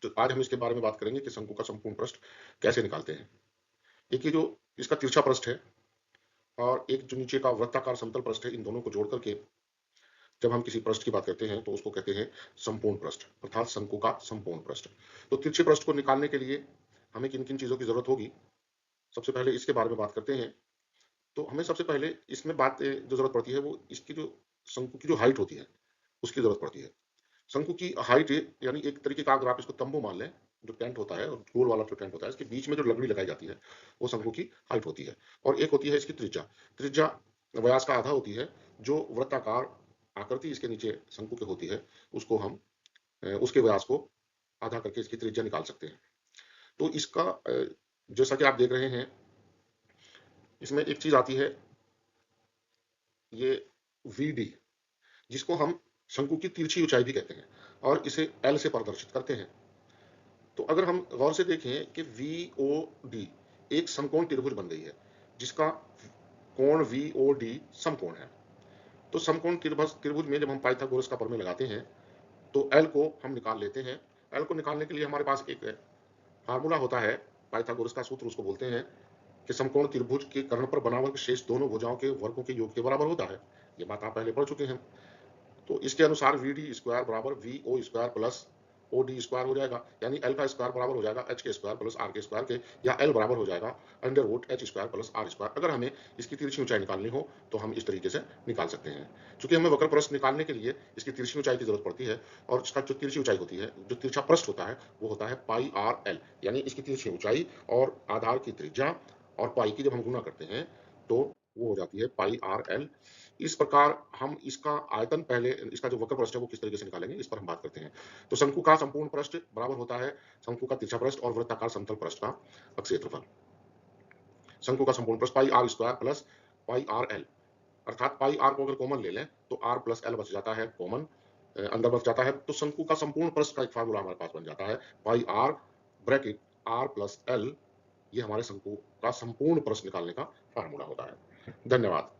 तो आज हम इसके बारे में बात करेंगे कि शंकु का संपूर्ण पृष्ठ कैसे निकालते हैं। एक ये जो इसका तिरछा पृष्ठ है और एक जो नीचे का वृत्ताकार समतल पृष्ठ है, इन दोनों को जोड़ करके जब हम किसी पृष्ठ की बात करते हैं तो उसको कहते हैं संपूर्ण पृष्ठ, अर्थात शंकु का संपूर्ण पृष्ठ। तो तिरछे पृष्ठ को निकालने के लिए हमें किन-किन चीज़ों की ज़रूरत होगी? सबसे पहले इसके बारे में बात करते हैं। तो हमें सबसे पहले इसमें जो ज़रूरत पड़ती है वो इसकी जो शंकु की जो हाइट होती है, उसकी ज़रूरत पड़ती है। शंकु की हाइट यानी एक तरीके का अगर आप इसको तंबू मान लें, जो टेंट होता है और गोल वाला जो टेंट होता है, इसके बीच में जो लकड़ी लगाई जाती है, वो शंकु की हाइट होती है। और एक होती है इसकी त्रिज्या। त्रिज्या व्यास का आधा होती है, जो वृत्ताकार आकृति इसके नीचे शंकु के होती है, उसको हम उसके व्यास को आधा करके इसकी त्रिज्या निकाल सकते हैं। तो इसका जैसा कि आप देख रहे हैं, इसमें एक चीज़ आती है, ये वीडी, जिसको हम शंकु की तिरछी ऊंचाई भी कहते हैं और इसे एल से प्रदर्शित करते हैं। तो अगर हम गौर से देखें कि वीओडी एक समकोण त्रिभुज बन गई है, जिसका कोण वीओडी समकोण है। तो समकोण त्रिभुज त्रिभुज में जब हम पाइथागोरस का प्रमेय लगाते हैं, तो एल को हम निकाल लेते हैं। एल को निकालने के लिए हमारे पास एक फार्मूला होता है, पाइथागोरस का सूत्र उसको बोलते हैं कि समकोण त्रिभुज के कर्ण पर बना वर्ग शेष दोनों भुजाओं के वर्गों के योग के बराबर होता है। ये बात आप पहले पढ़ चुके हैं। तो इसके अनुसार वी डी स्क्वायर बराबर V O square plus O D square हो जाएगा, यानी एल का स्क्वायर बराबर हो जाएगा H K square plus R K square के, या एल बराबर हो जाएगा under root H square plus R square. अगर हमें इसकी तिरछी ऊंचाई निकालनी हो तो हम इस तरीके से निकाल सकते हैं। चूंकि हमें वक्र पृष्ठ निकालने के लिए इसकी तिरछी ऊंचाई की जरूरत पड़ती है, और इसका जो तिरछी ऊंचाई होती है, जो तिरछा पृष्ठ होता है, वो होता है पाई आर एल, यानी इसकी तिरछी ऊंचाई और आधार की त्रिज्या और पाई की जब हम गुणा करते हैं तो वो हो जाती है पाई आर एल। इस प्रकार हम इसका आयतन, पहले इसका जो वक्र पृष्ठ है वो किस तरीके से निकालेंगे, इस पर हम बात करते हैं। तो शंकु का संपूर्ण पृष्ठ बराबर होता है शंकु का तिरछा पृष्ठ और वृत्ताकार समतल पृष्ठ का क्षेत्रफल। शंकु का संपूर्ण पृष्ठ pi R square plus pi R L, अर्थात पाई आर को अगर कॉमन ले लें तो आर प्लस एल बच जाता है कॉमन, अंदर बच जाता है। तो शंकु का संपूर्ण पृष्ठ का एक फार्मूला हमारे पास बन जाता है, pi R bracket R plus L. ये हमारे शंकु का संपूर्ण पृष्ठ निकालने का फार्मूला होता है। धन्यवाद।